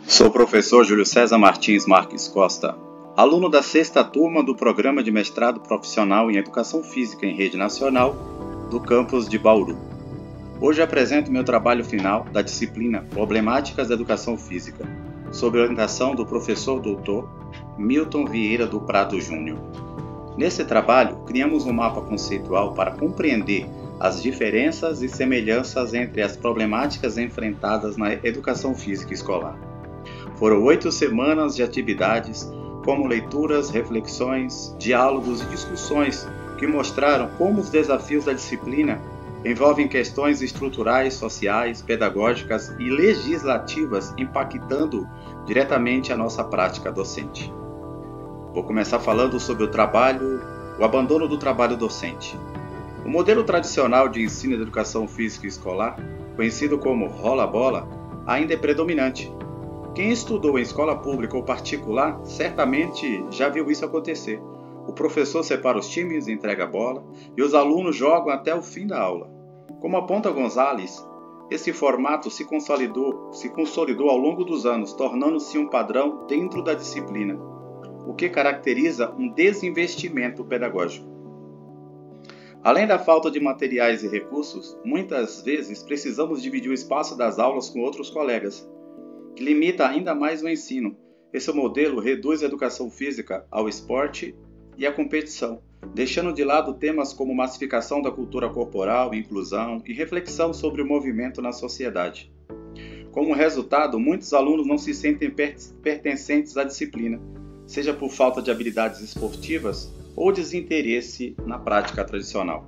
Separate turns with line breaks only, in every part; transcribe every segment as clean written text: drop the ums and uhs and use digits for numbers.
Sou o professor Júlio César Martins Marques Costa, aluno da 6ª turma do Programa de Mestrado Profissional em Educação Física em Rede Nacional do campus de Bauru. Hoje apresento meu trabalho final da disciplina Problemáticas da Educação Física, sob orientação do professor Dr. Milton Vieira do Prado Júnior. Nesse trabalho, criamos um mapa conceitual para compreender as diferenças e semelhanças entre as problemáticas enfrentadas na educação física escolar. Foram 8 semanas de atividades, como leituras, reflexões, diálogos e discussões que mostraram como os desafios da disciplina envolvem questões estruturais, sociais, pedagógicas e legislativas impactando diretamente a nossa prática docente. Vou começar falando sobre o abandono do trabalho docente. O modelo tradicional de ensino de educação física escolar, conhecido como rola-bola, ainda é predominante. Quem estudou em escola pública ou particular certamente já viu isso acontecer. O professor separa os times, entrega a bola e os alunos jogam até o fim da aula. Como aponta Gonzalez, esse formato se consolidou ao longo dos anos, tornando-se um padrão dentro da disciplina, o que caracteriza um desinvestimento pedagógico. Além da falta de materiais e recursos, muitas vezes precisamos dividir o espaço das aulas com outros colegas, que limita ainda mais o ensino. Esse modelo reduz a educação física ao esporte e à competição, deixando de lado temas como massificação da cultura corporal, inclusão e reflexão sobre o movimento na sociedade. Como resultado, muitos alunos não se sentem pertencentes à disciplina, seja por falta de habilidades esportivas ou desinteresse na prática tradicional.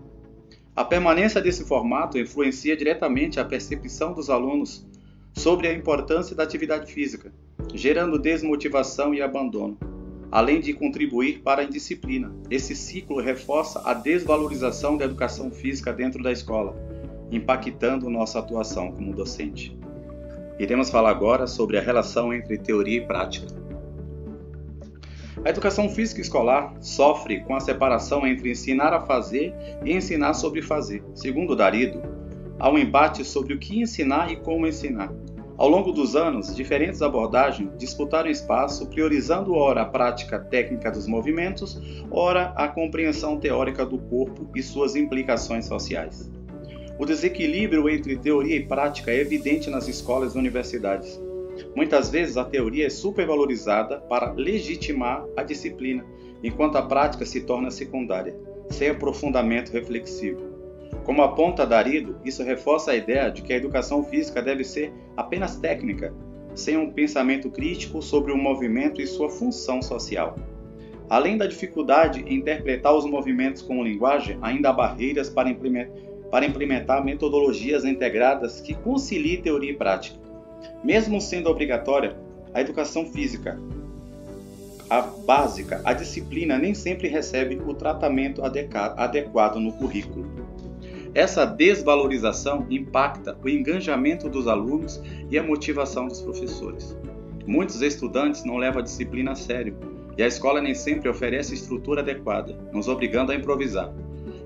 A permanência desse formato influencia diretamente a percepção dos alunos sobre a importância da atividade física, gerando desmotivação e abandono, além de contribuir para a indisciplina. Esse ciclo reforça a desvalorização da educação física dentro da escola, impactando nossa atuação como docente. Iremos falar agora sobre a relação entre teoria e prática. A educação física escolar sofre com a separação entre ensinar a fazer e ensinar sobre fazer. Segundo Darido, há um embate sobre o que ensinar e como ensinar. Ao longo dos anos, diferentes abordagens disputaram espaço, priorizando ora a prática técnica dos movimentos, ora a compreensão teórica do corpo e suas implicações sociais. O desequilíbrio entre teoria e prática é evidente nas escolas e universidades. Muitas vezes a teoria é supervalorizada para legitimar a disciplina, enquanto a prática se torna secundária, sem aprofundamento reflexivo. Como aponta Darido, isso reforça a ideia de que a educação física deve ser apenas técnica, sem um pensamento crítico sobre o movimento e sua função social. Além da dificuldade em interpretar os movimentos como linguagem, ainda há barreiras para implementar metodologias integradas que conciliem teoria e prática. Mesmo sendo obrigatória, a educação física, a básica, a disciplina nem sempre recebe o tratamento adequado no currículo. Essa desvalorização impacta o engajamento dos alunos e a motivação dos professores. Muitos estudantes não levam a disciplina a sério e a escola nem sempre oferece estrutura adequada, nos obrigando a improvisar.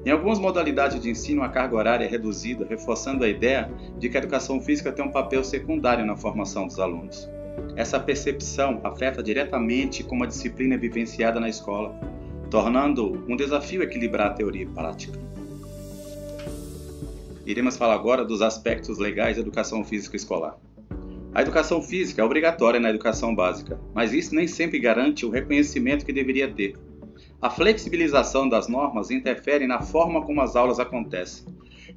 Em algumas modalidades de ensino, a carga horária é reduzida, reforçando a ideia de que a educação física tem um papel secundário na formação dos alunos. Essa percepção afeta diretamente como a disciplina é vivenciada na escola, tornando um desafio equilibrar a teoria e prática. Iremos falar agora dos aspectos legais da educação física escolar. A educação física é obrigatória na educação básica, mas isso nem sempre garante o reconhecimento que deveria ter. A flexibilização das normas interfere na forma como as aulas acontecem,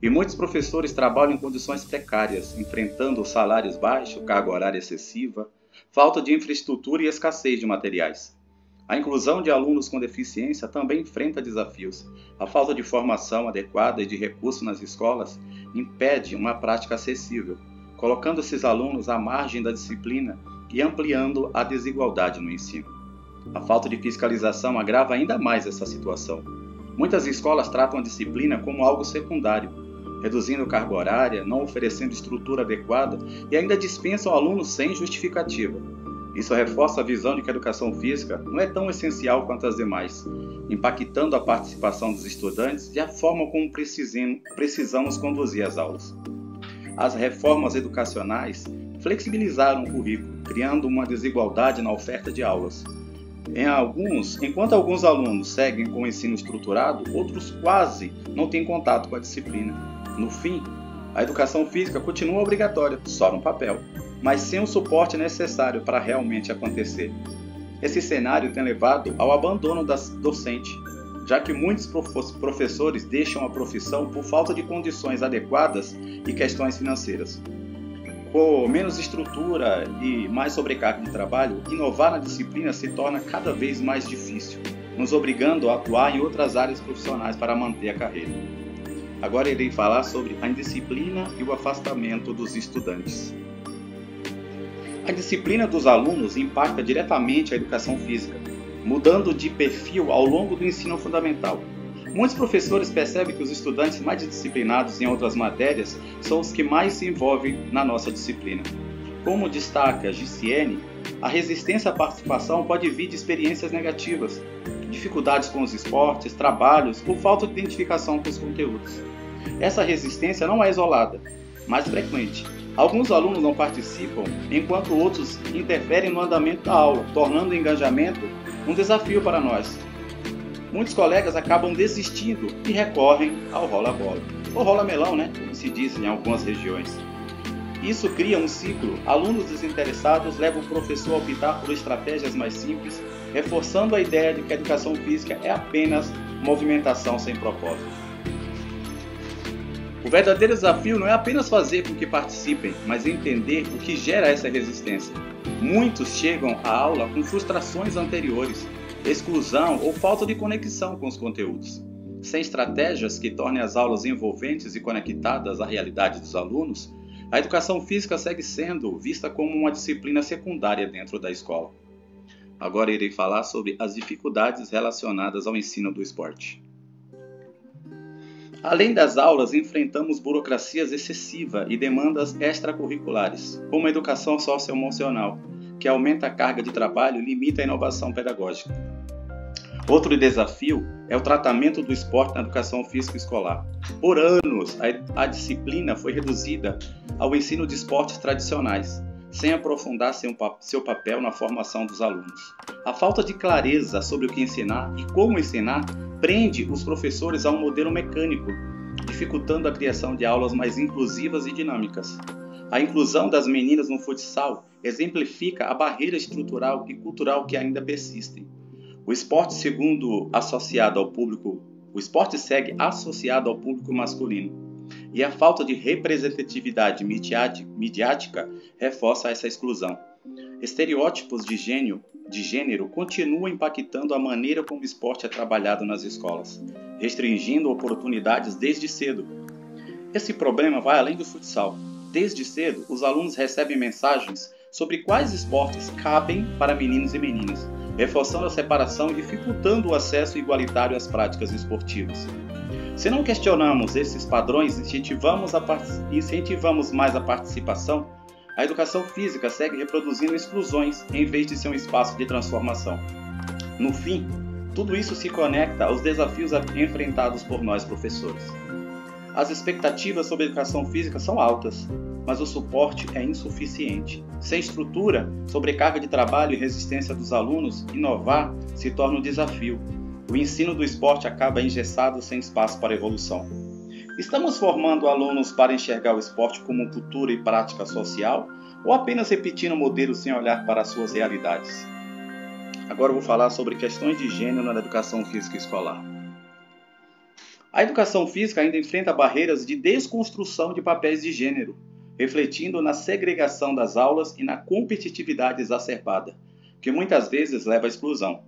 e muitos professores trabalham em condições precárias, enfrentando salários baixos, carga horária excessiva, falta de infraestrutura e escassez de materiais. A inclusão de alunos com deficiência também enfrenta desafios. A falta de formação adequada e de recursos nas escolas impede uma prática acessível, colocando esses alunos à margem da disciplina e ampliando a desigualdade no ensino. A falta de fiscalização agrava ainda mais essa situação. Muitas escolas tratam a disciplina como algo secundário, reduzindo carga horária, não oferecendo estrutura adequada e ainda dispensam alunos sem justificativa. Isso reforça a visão de que a educação física não é tão essencial quanto as demais, impactando a participação dos estudantes e a forma como precisamos conduzir as aulas. as reformas educacionais flexibilizaram o currículo, criando uma desigualdade na oferta de aulas. Enquanto alguns alunos seguem com o ensino estruturado, outros quase não têm contato com a disciplina. No fim, a educação física continua obrigatória, só no papel, mas sem o suporte necessário para realmente acontecer. Esse cenário tem levado ao abandono da docente, já que muitos professores deixam a profissão por falta de condições adequadas e questões financeiras. Com menos estrutura e mais sobrecarga de trabalho, inovar na disciplina se torna cada vez mais difícil, nos obrigando a atuar em outras áreas profissionais para manter a carreira. Agora irei falar sobre a indisciplina e o afastamento dos estudantes. A disciplina dos alunos impacta diretamente a educação física, mudando de perfil ao longo do ensino fundamental. Muitos professores percebem que os estudantes mais disciplinados em outras matérias são os que mais se envolvem na nossa disciplina. Como destaca Giciene, a resistência à participação pode vir de experiências negativas, dificuldades com os esportes, trabalhos ou falta de identificação com os conteúdos. Essa resistência não é isolada, mas frequente. Alguns alunos não participam, enquanto outros interferem no andamento da aula, tornando o engajamento um desafio para nós. Muitos colegas acabam desistindo e recorrem ao rola-bola, ou rola-melão, como se diz em algumas regiões. Isso cria um ciclo. Alunos desinteressados levam o professor a optar por estratégias mais simples, reforçando a ideia de que a educação física é apenas movimentação sem propósito. O verdadeiro desafio não é apenas fazer com que participem, mas entender o que gera essa resistência. Muitos chegam à aula com frustrações anteriores, exclusão ou falta de conexão com os conteúdos. Sem estratégias que tornem as aulas envolventes e conectadas à realidade dos alunos, a educação física segue sendo vista como uma disciplina secundária dentro da escola. Agora irei falar sobre as dificuldades relacionadas ao ensino do esporte. Além das aulas, enfrentamos burocracias excessiva e demandas extracurriculares, como a educação socioemocional, que aumenta a carga de trabalho e limita a inovação pedagógica. Outro desafio é o tratamento do esporte na educação física escolar. Por anos, a disciplina foi reduzida ao ensino de esportes tradicionais, sem aprofundar seu papel na formação dos alunos. A falta de clareza sobre o que ensinar e como ensinar prende os professores a um modelo mecânico, dificultando a criação de aulas mais inclusivas e dinâmicas. A inclusão das meninas no futsal exemplifica a barreira estrutural e cultural que ainda persistem. O esporte segue associado ao público masculino, e a falta de representatividade midiática reforça essa exclusão. Estereótipos de gênero continuam impactando a maneira como o esporte é trabalhado nas escolas, restringindo oportunidades desde cedo. Esse problema vai além do futsal. Desde cedo, os alunos recebem mensagens sobre quais esportes cabem para meninos e meninas, reforçando a separação e dificultando o acesso igualitário às práticas esportivas. Se não questionamos esses padrões e incentivamos mais a participação, a educação física segue reproduzindo exclusões em vez de ser um espaço de transformação. No fim, tudo isso se conecta aos desafios enfrentados por nós professores. As expectativas sobre a educação física são altas, mas o suporte é insuficiente. Sem estrutura, sobrecarga de trabalho e resistência dos alunos, inovar se torna um desafio. O ensino do esporte acaba engessado sem espaço para evolução. Estamos formando alunos para enxergar o esporte como cultura e prática social ou apenas repetindo modelos sem olhar para as suas realidades? Agora eu vou falar sobre questões de gênero na educação física escolar. A educação física ainda enfrenta barreiras de desconstrução de papéis de gênero, refletindo na segregação das aulas e na competitividade exacerbada, que muitas vezes leva à exclusão.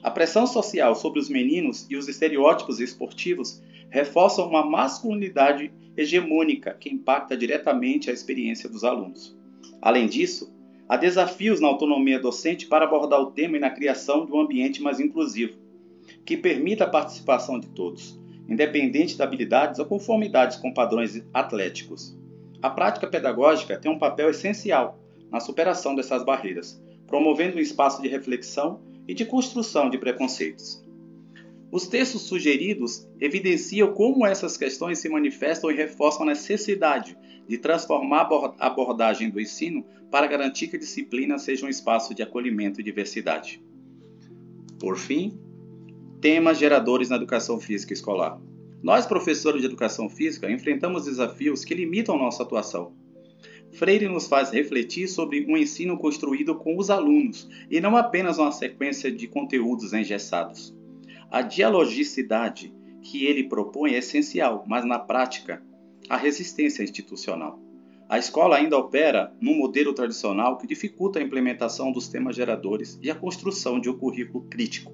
A pressão social sobre os meninos e os estereótipos esportivos reforçam uma masculinidade hegemônica que impacta diretamente a experiência dos alunos. Além disso, há desafios na autonomia docente para abordar o tema e na criação de um ambiente mais inclusivo, que permita a participação de todos, independente de habilidades ou conformidades com padrões atléticos. A prática pedagógica tem um papel essencial na superação dessas barreiras, promovendo um espaço de reflexão e de construção de preconceitos. Os textos sugeridos evidenciam como essas questões se manifestam e reforçam a necessidade de transformar a abordagem do ensino para garantir que a disciplina seja um espaço de acolhimento e diversidade. Por fim, temas geradores na educação física escolar. Nós, professores de educação física, enfrentamos desafios que limitam nossa atuação. Freire nos faz refletir sobre um ensino construído com os alunos e não apenas uma sequência de conteúdos engessados. A dialogicidade que ele propõe é essencial, mas na prática, a resistência institucional. A escola ainda opera num modelo tradicional que dificulta a implementação dos temas geradores e a construção de um currículo crítico.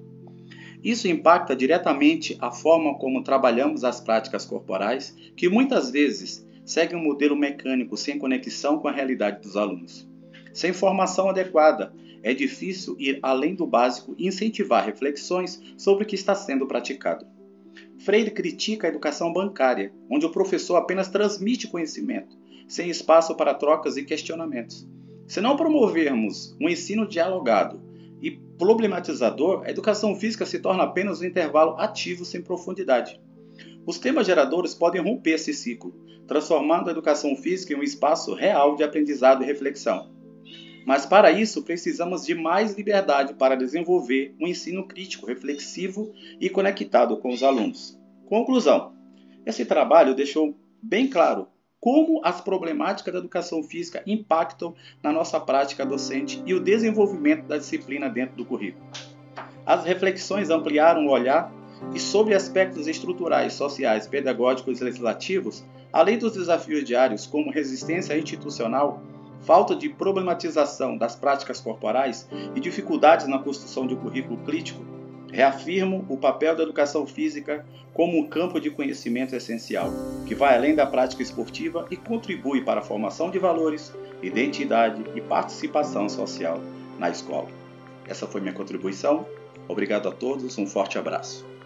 Isso impacta diretamente a forma como trabalhamos as práticas corporais, que muitas vezes seguem um modelo mecânico sem conexão com a realidade dos alunos. Sem formação adequada, é difícil ir além do básico e incentivar reflexões sobre o que está sendo praticado. Freire critica a educação bancária, onde o professor apenas transmite conhecimento, sem espaço para trocas e questionamentos. Se não promovermos um ensino dialogado e problematizador, a educação física se torna apenas um intervalo ativo sem profundidade. Os temas geradores podem romper esse ciclo, transformando a educação física em um espaço real de aprendizado e reflexão. Mas para isso precisamos de mais liberdade para desenvolver um ensino crítico, reflexivo e conectado com os alunos. Conclusão: esse trabalho deixou bem claro como as problemáticas da educação física impactam na nossa prática docente e o desenvolvimento da disciplina dentro do currículo. As reflexões ampliaram o olhar e sobre aspectos estruturais, sociais, pedagógicos e legislativos, além dos desafios diários como resistência institucional, falta de problematização das práticas corporais e dificuldades na construção de um currículo crítico, reafirmo o papel da educação física como um campo de conhecimento essencial, que vai além da prática esportiva e contribui para a formação de valores, identidade e participação social na escola. Essa foi minha contribuição. Obrigado a todos, um forte abraço.